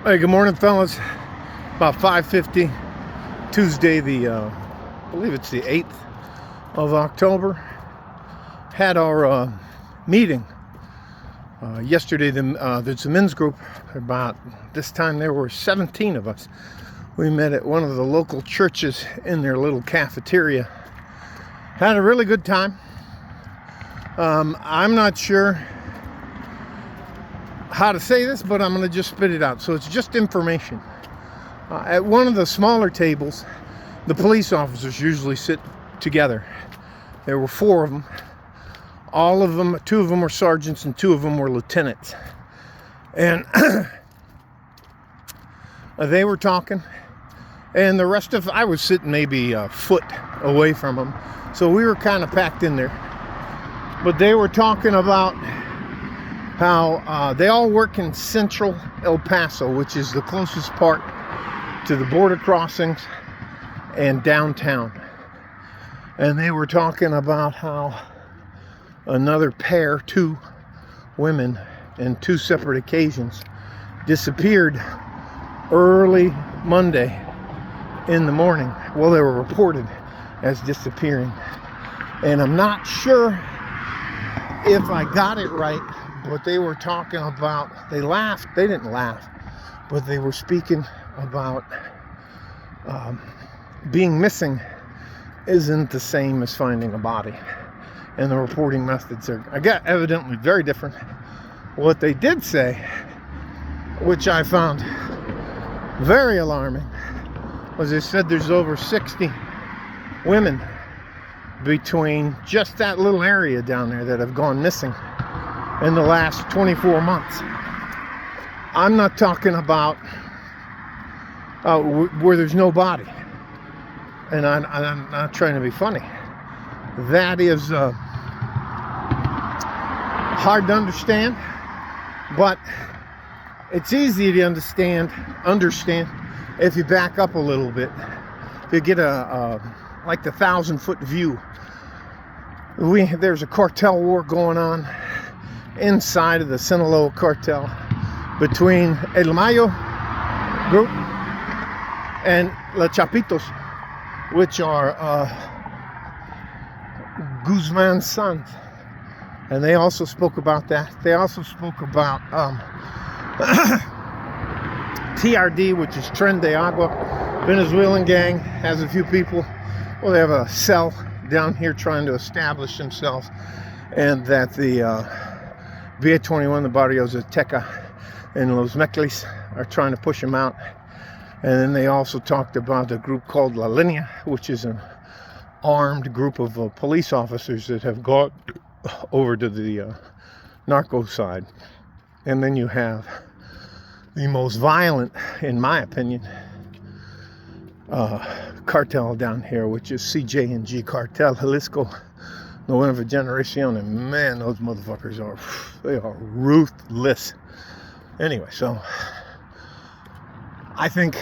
Hey, good morning, fellas. About 5:50, Tuesday, I believe it's the 8th of October. Had our meeting yesterday. There's a men's group. About this time, there were 17 of us. We met at one of the local churches in their little cafeteria. Had a really good time. I'm not sure how to say this, but I'm going to just spit it out. So it's just information. At one of the smaller tables, the police officers usually sit together. There were 4 of them. All of them, 2 of them were sergeants and 2 of them were lieutenants. And they were talking. And the rest of, I was sitting maybe a foot away from them. So we were kind of packed in there. But they were talking about how they all work in central El Paso, which is the closest part to the border crossings and downtown. And they were talking about how another pair, 2 women, in 2 separate occasions, disappeared early Monday in the morning. Well, they were reported as disappearing. And I'm not sure if I got it right, but they were talking about, they didn't laugh, but they were speaking about being missing isn't the same as finding a body. And the reporting methods are, evidently very different. What they did say, which I found very alarming, was they said there's over 60 women between just that little area down there that have gone missing in the last 24 months. I'm not talking about where there's no body. And I'm not trying to be funny. That is hard to understand, but it's easy to understand if you back up a little bit. If you get like the 1,000-foot view. There's a cartel war going on inside of the Sinaloa cartel between El Mayo group and La Chapitos, which are Guzman's sons. And they also spoke about that. They also spoke about TRD, which is Tren de Agua. Venezuelan gang has a few people. Well, they have a cell down here trying to establish themselves. And that the Via 21, the Barrios Azteca, and Los Meclis are trying to push them out. And then they also talked about a group called La Linea, which is an armed group of police officers that have gone over to the narco side. And then you have the most violent, in my opinion, cartel down here, which is CJ&G Cartel Jalisco Nueva Generación. And man, those motherfuckers are ruthless. Anyway, so I think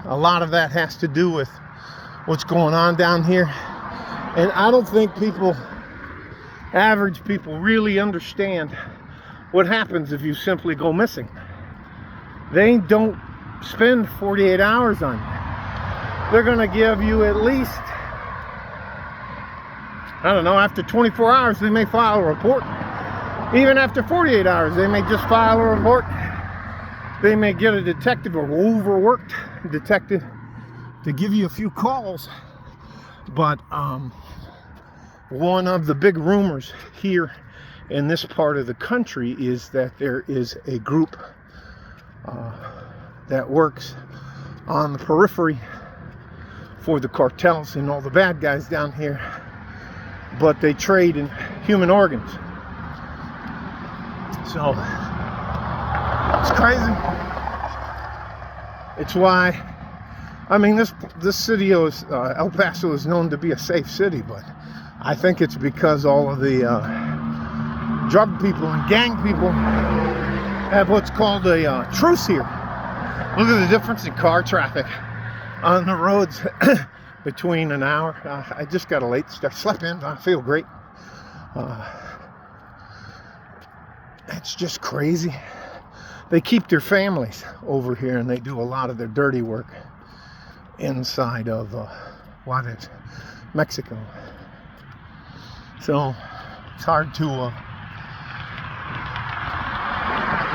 a lot of that has to do with what's going on down here. And I don't think average people really understand what happens if you simply go missing. They don't spend 48 hours on you. They're going to give you at least, I don't know, after 24 hours, they may file a report. Even after 48 hours, they may just file a report. They may get a detective, or overworked detective, to give you a few calls. But one of the big rumors here in this part of the country is that there is a group that works on the periphery for the cartels and all the bad guys down here, but they trade in human organs. So it's crazy. It's why, I mean, this city is El Paso is known to be a safe city, but I think it's because all of the drug people and gang people have what's called a truce here. Look at the difference in car traffic on the roads between an hour. I just got a late start. Slept in. I feel great. It's just crazy. they keep their families over here, and they do a lot of their dirty work inside of Juarez, Mexico. So it's hard to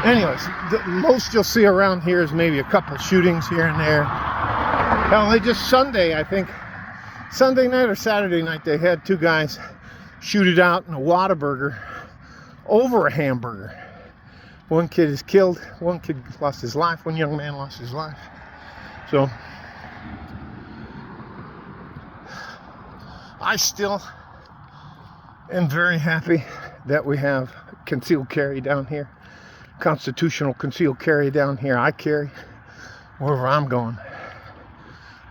anyways, the most you'll see around here is maybe a couple shootings here and there. Hell, they just Sunday, I think, Sunday night or Saturday night, they had 2 guys shoot it out in a Whataburger over a hamburger. 1 kid is killed, 1 kid lost his life, 1 young man lost his life. So I still am very happy that we have concealed carry down here, constitutional concealed carry down here. I carry wherever I'm going.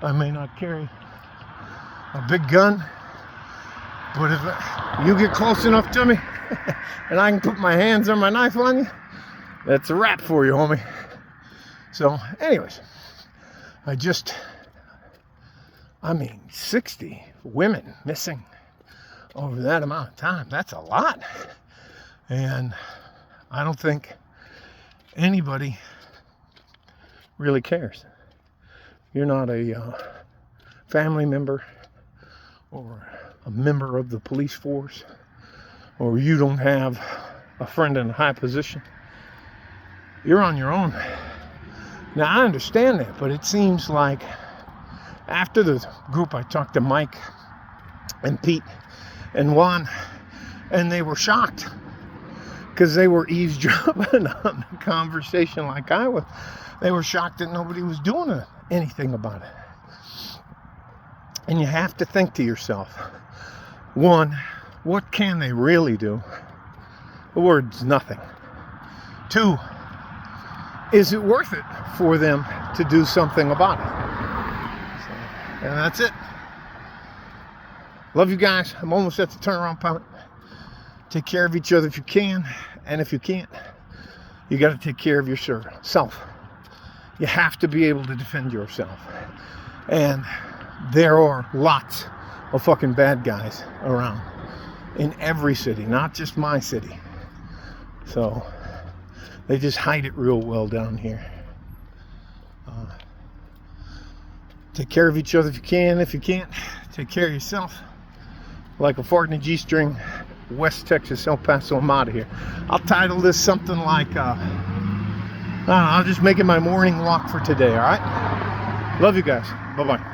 I may not carry a big gun, but if you get close enough to me and I can put my hands on my knife on you, that's a wrap for you, homie. So anyways, I mean 60 women missing over that amount of time. That's a lot. And I don't think anybody really cares. You're not a family member or a member of the police force, or you don't have a friend in a high position. You're on your own. Now, I understand that, but it seems like after the group, I talked to Mike and Pete and Juan, and they were shocked because they were eavesdropping on the conversation like I was. They were shocked that nobody was doing anything about it. And you have to think to yourself, 1, what can they really do? The word's nothing. 2, is it worth it for them to do something about it? So, and that's it. Love you guys. I'm almost at the turnaround point. Take care of each other if you can, and if you can't, you got to take care of yourself. You have to be able to defend yourself. And there are lots of fucking bad guys around in every city, not just my city. So they just hide it real well down here. Take care of each other if you can. If you can't, take care of yourself. Like a fart in a G-string, West Texas, El Paso, I'm out of here. I'll title this something like, I don't know, I'll just make it my morning walk for today, all right? Love you guys. Bye-bye.